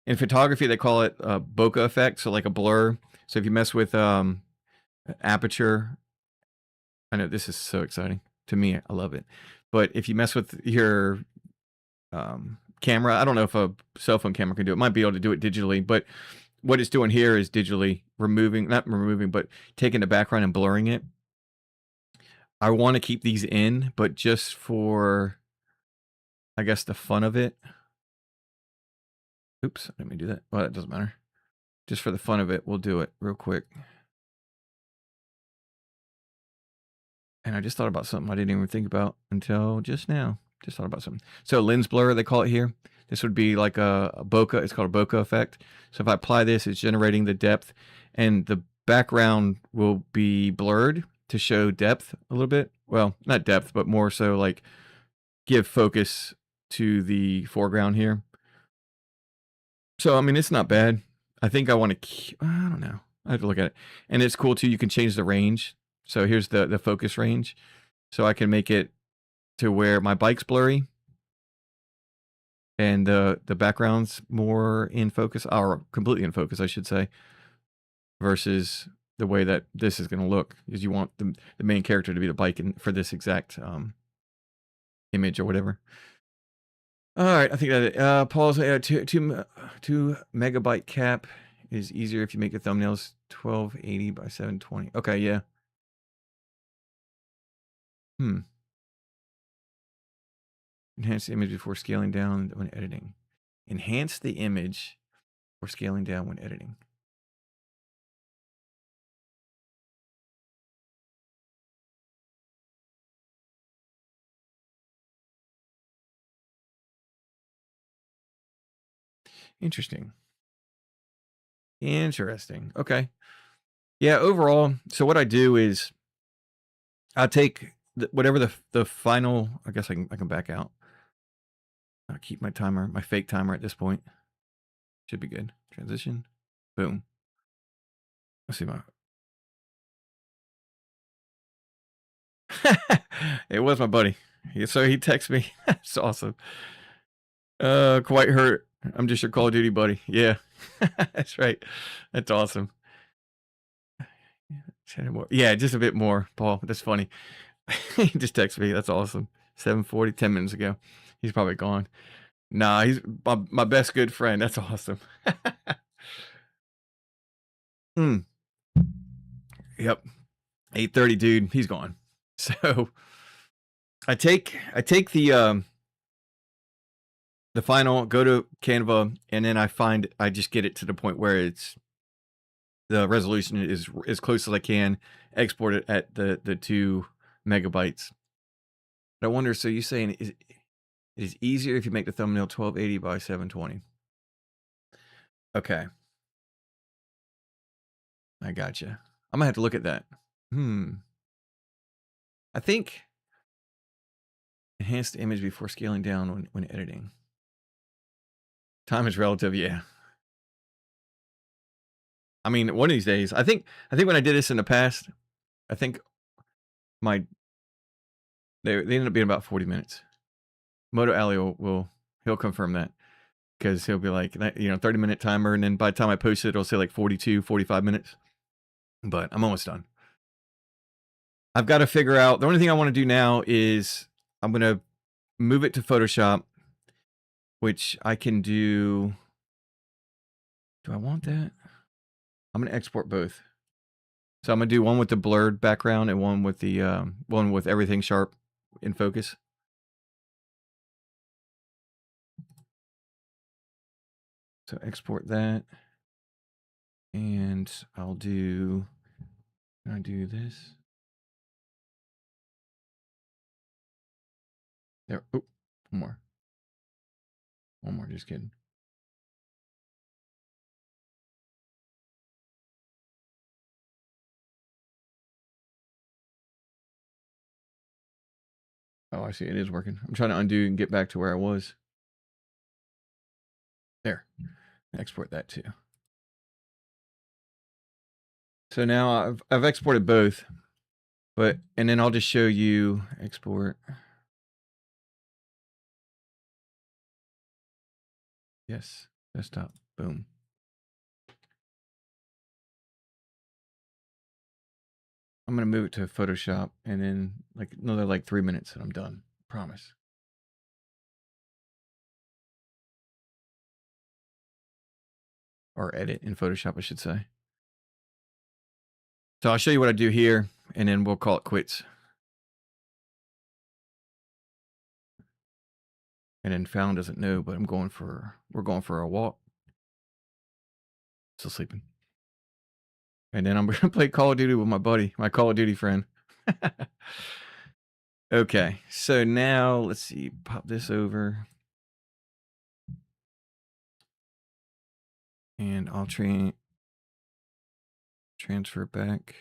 in photography they call it bokeh effect, so like a blur. So if you mess with aperture, I know this is so exciting to me. I love it. But if you mess with your camera, I don't know if a cell phone camera can do it. It might be able to do it digitally, but what it's doing here is digitally removing, not removing, but taking the background and blurring it. I want to keep these in, but just for, I guess, the fun of it. Oops, let me do that. Well, that doesn't matter. Just for the fun of it, we'll do it real quick. And I just thought about something I didn't even think about until just now. Just thought about something. So lens blur, they call it here. This would be like a bokeh. It's called a bokeh effect. So if I apply this, it's generating the depth, and the background will be blurred to show depth a little bit. Well, not depth, but more so like give focus to the foreground here. So I mean, it's not bad. I think I want to. I don't know. I have to look at it, and it's cool too. You can change the range. So here's the focus range. So I can make it to where my bike's blurry and the background's more in focus, or completely in focus, I should say, versus the way that this is going to look. Is you want the main character to be the bike for this exact image or whatever. All right, I think that Paul's 2 megabyte cap is easier if you make the thumbnails 1280 by 720. Okay, yeah. Enhance the image before scaling down when editing. Enhance the image before scaling down when editing. Interesting. Interesting. Okay. Yeah, overall, so what I do is I take whatever the final, I guess I can back out. I'll keep my timer, my fake timer at this point. Should be good. Transition. Boom. Let's see my. It was my buddy. So he texted me. That's awesome. Quite hurt. I'm just your Call of Duty buddy. Yeah. That's right. That's awesome. Yeah, just a bit more, Paul. That's funny. He just texted me. That's awesome. 7:40, 10 minutes ago. He's probably gone. Nah, he's my best good friend. That's awesome. Hmm. Yep. 8:30, dude. He's gone. So I take the final, go to Canva, and then I just get it to the point where the resolution is as close as I can, export it at the 2 megabytes. But I wonder, so you're saying it is easier if you make the thumbnail 1280 by 720. Okay. I gotcha. I'm gonna have to look at that. I think enhance the image before scaling down when editing. Time is relative, yeah. I mean, one of these days, I think when I did this in the past, I think they ended up being about 40 minutes. Moto Ali he'll confirm that, because he'll be like, 30-minute timer, and then by the time I post it, it'll say like 42, 45 minutes. But I'm almost done. I've got to figure out, the only thing I want to do now is I'm going to move it to Photoshop, which I can do. Do I want that? I'm gonna export both. So I'm gonna do one with the blurred background and one with the one with everything sharp in focus. So export that, and I'll do. Can I do this? There. Oh, one more. One more. Just kidding. Oh, I see. It is working. I'm trying to undo and get back to where I was. There. Export that too. So now I've exported both, and then I'll just show you export. Yes, desktop. Boom. I'm gonna move it to Photoshop, and then like another like 3 minutes, and I'm done. Promise. Or edit in Photoshop, I should say. So I'll show you what I do here, and then we'll call it quits. And then Fallon doesn't know, but we're going for a walk. Still sleeping. And then I'm gonna play Call of Duty with my buddy, my Call of Duty friend. Okay, so now let's see, pop this over. And I'll transfer back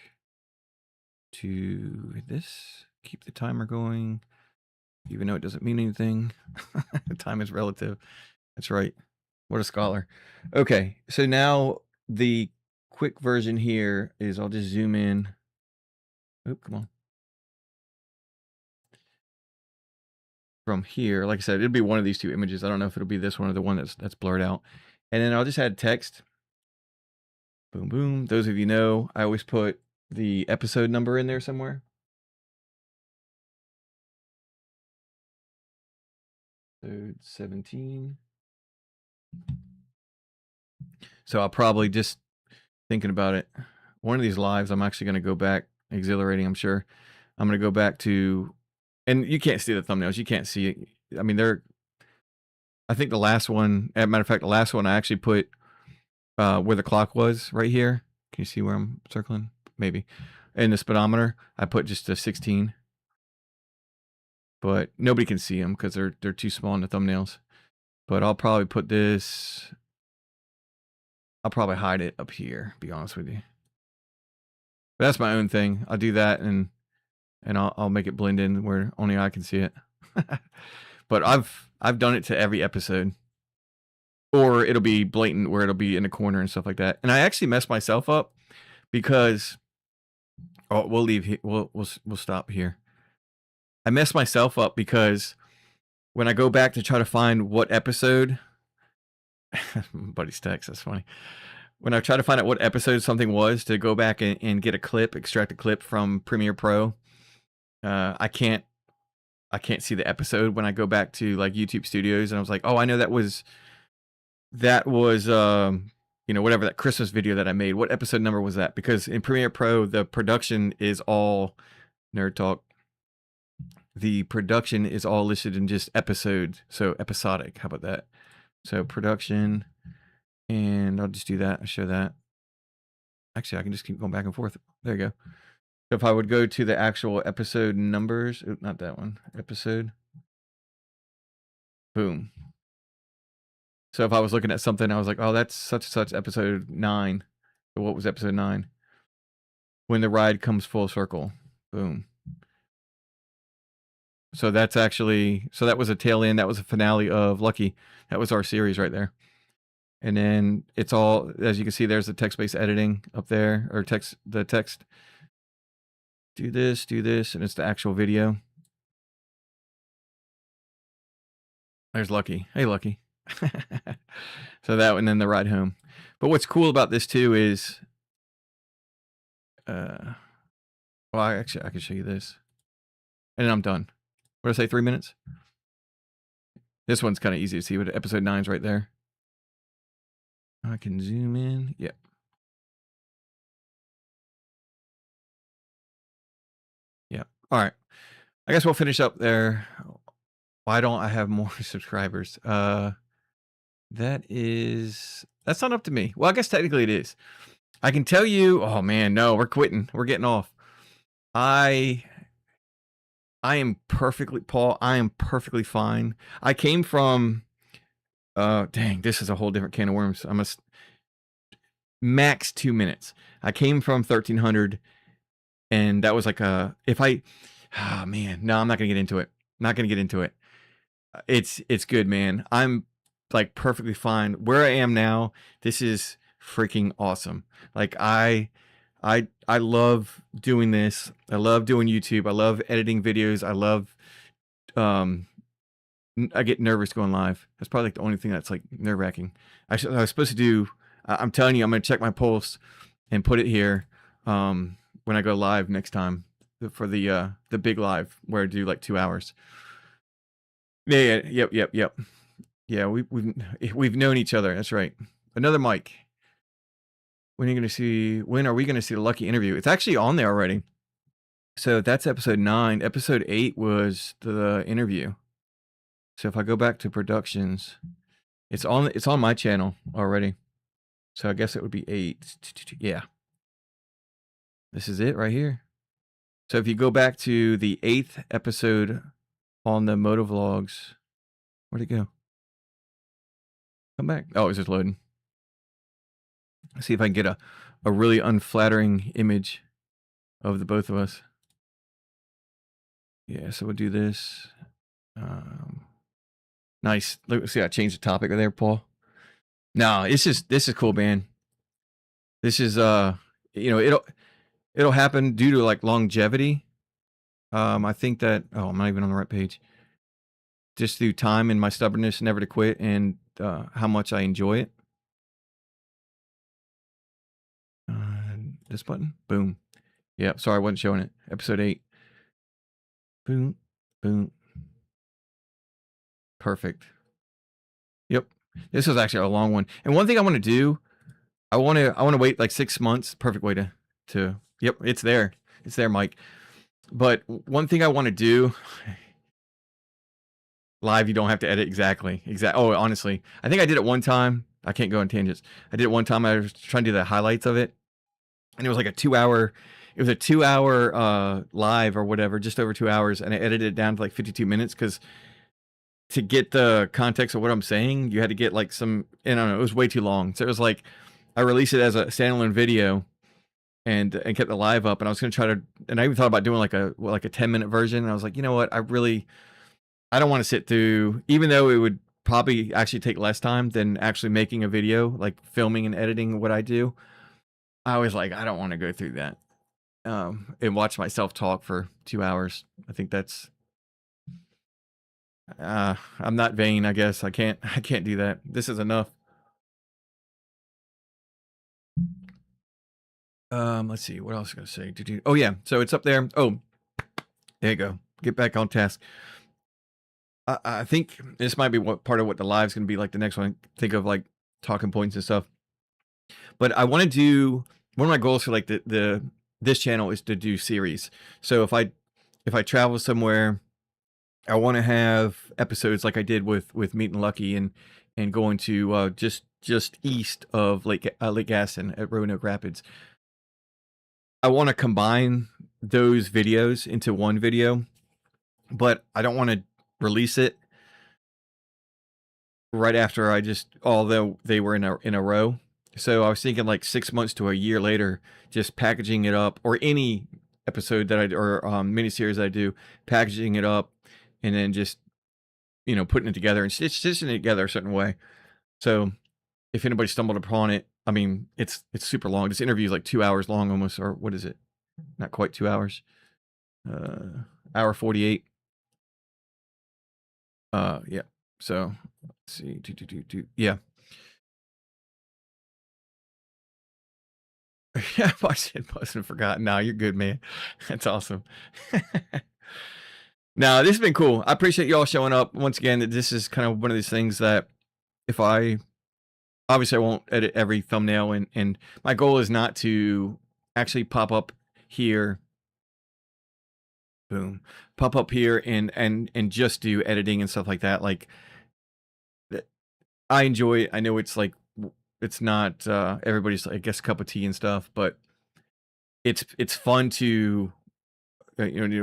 to this. Keep the timer going, even though it doesn't mean anything. Time is relative. That's right. What a scholar. Okay, so now the quick version here is I'll just zoom in. Oh, come on. From here, like I said, it'll be one of these two images. I don't know if it'll be this one or the one that's blurred out. And then I'll just add text. Boom, boom. Those of you know, I always put the episode number in there somewhere. Episode 17. So I'll probably just thinking about it. One of these lives, I'm actually going to go back. Exhilarating, I'm sure. I'm going to go back to, and you can't see the thumbnails. You can't see it. I mean, I think the last one, as a matter of fact, the last one I actually put where the clock was right here. Can you see where I'm circling? Maybe. And the speedometer, I put just a 16. But nobody can see them because they're too small in the thumbnails. But I'll probably put this. I'll probably hide it up here. Be honest with you. But that's my own thing. I'll do that and I'll make it blend in where only I can see it. But I've done it to every episode, or it'll be blatant where it'll be in the corner and stuff like that. And I actually messed myself up because we'll leave. We'll stop here. I messed myself up because when I go back to try to find what episode, buddy's text, that's funny. When I try to find out what episode something was to go back and get a clip, extract a clip from Premiere Pro, I can't see the episode when I go back to like YouTube Studios, and I was like, oh, I know that was whatever that Christmas video that I made. What episode number was that? Because in Premiere Pro, the production is all nerd talk. The production is all listed in just episode, so episodic. How about that? So production, and I'll just do that. I'll show that. Actually, I can just keep going back and forth. There you go. So if I would go to the actual episode numbers, not that one, episode, boom. So if I was looking at something, I was like, oh, that's such and such episode 9. So what was episode 9? When the ride comes full circle, boom. So that's actually, so that was a tail end. That was a finale of Lucky. That was our series right there. And then it's all, as you can see, there's the text-based editing up there, or the text. Do this, and it's the actual video. There's Lucky. Hey, Lucky. So that, and then the ride home. But what's cool about this too is, well, I can show you this. And then I'm done. What did I say, 3 minutes? This one's kind of easy to see, but episode 9's right there. I can zoom in. Yep. Yeah. All right. I guess we'll finish up there. Why don't I have more subscribers? That's not up to me. Well, I guess technically it is. I can tell you, oh man, no, we're quitting. We're getting off. I I am perfectly Paul, I am perfectly fine. I came from dang, this is a whole different can of worms. Max 2 minutes. I came from 1300 and that was like a if I oh man, no, I'm not going to get into it. Not going to get into it. It's good, man. I'm like perfectly fine where I am now. This is freaking awesome. Like I love doing this. I love doing YouTube. I love editing videos. I love um I get nervous going live. That's probably like the only thing that's like nerve-wracking. I was supposed to do I'm telling you, I'm going to check my pulse and put it here when I go live next time for the big live where I do like 2 hours. Yeah, yep. Yeah, we've known each other. That's right. Another mic. When are we going to see the lucky interview? It's actually on there already. So that's episode 9. Episode 8 was the interview. So if I go back to productions, it's on my channel already. So I guess it would be 8. Yeah. This is it right here. So if you go back to the 8th episode on the Motovlogs, where'd it go? Come back. Oh, it's just loading. Let's see if I can get a really unflattering image of the both of us. Yeah, so we'll do this. Nice. Look, see, I changed the topic right there, Paul. No, this is cool, man. This is it'll happen due to like longevity. I think that I'm not even on the right page. Just through time and my stubbornness never to quit and how much I enjoy it. This button, boom. Yep. Sorry, I wasn't showing it. Episode 8. Boom, boom. Perfect. Yep. This was actually a long one. And one thing I want to do, I want to wait like 6 months. Perfect way to. Yep, it's there. It's there, Mike. But one thing I want to do live, you don't have to edit exactly. Oh, honestly, I think I did it one time. I can't go on tangents. I did it one time. I was trying to do the highlights of it, and it was like a 2 hour. It was a 2 hour live or whatever, just over 2 hours, and I edited it down to like 52 minutes because to get the context of what I'm saying, you had to get like some. I don't know. It was way too long, so it was like I released it as a standalone video and kept the live up, and I was gonna try to. And I even thought about doing like a 10-minute version. And I was like, you know what, I don't want to sit through, even though it would probably actually take less time than actually making a video, like filming and editing what I do. I was like, I don't want to go through that and watch myself talk for 2 hours. I think that's I'm not vain, I guess. I can't do that. This is enough. Let's see. What else was I gonna say? Oh yeah, so it's up there. Oh, there you go. Get back on task. I think this might be what part of what the live's gonna be like the next one. Think of like talking points and stuff. But I want to do one of my goals for like the this channel is to do series. So if I travel somewhere, I want to have episodes like I did with Meeting Lucky and going to just east of Lake Gaston at Roanoke Rapids. I want to combine those videos into one video, but I don't want to release it right after although they were in a row. So I was thinking like 6 months to a year later, just packaging it up, or any episode that or miniseries that I do, packaging it up, and then just putting it together and stitching it together a certain way. So if anybody stumbled upon it, I mean, it's super long. This interview is like 2 hours long almost, or what is it? Not quite 2 hours. Hour 48. Yeah. So let's see. Yeah. Yeah, I said mustn't forgotten. No, you're good, man. That's awesome. No, this has been cool. I appreciate y'all showing up once again. This is kind of one of these things that if I obviously I won't edit every thumbnail, and my goal is not to actually pop up here, boom, pop up here and just do editing and stuff like that. Like I enjoy it. I know it's like it's not everybody's I guess cup of tea and stuff, but it's fun to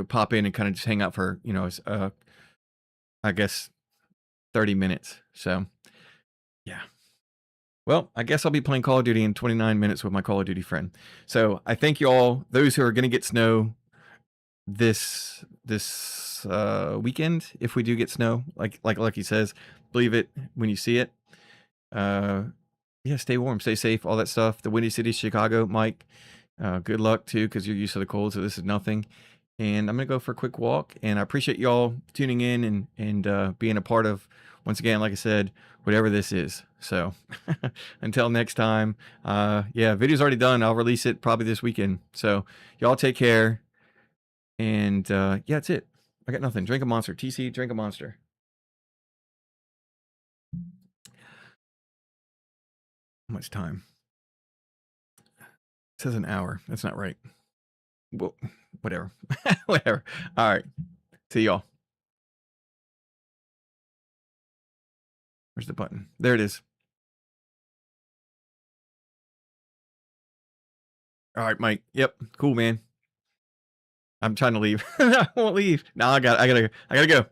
pop in and kind of just hang out for I guess 30 minutes. So yeah. Well, I guess I'll be playing Call of Duty in 29 minutes with my Call of Duty friend. So I thank you all, those who are going to get snow this weekend, if we do get snow, like Lucky says, believe it when you see it. Uh, yeah, stay warm, stay safe, all that stuff. The Windy City, Chicago, Mike. Good luck too, because you're used to the cold, so this is nothing. And I'm gonna go for a quick walk. And I appreciate y'all tuning in and being a part of, once again, like I said, whatever this is. So until next time, yeah, video's already done. I'll release it probably this weekend. So y'all take care. And yeah, that's it. I got nothing. Drink a monster. TC, drink a monster. How much time? It says an hour. That's not right. Well, whatever. Whatever. All right. See y'all. Where's the button? There it is. All right, Mike. Yep. Cool, man. I'm trying to leave. I won't leave. No, I gotta go.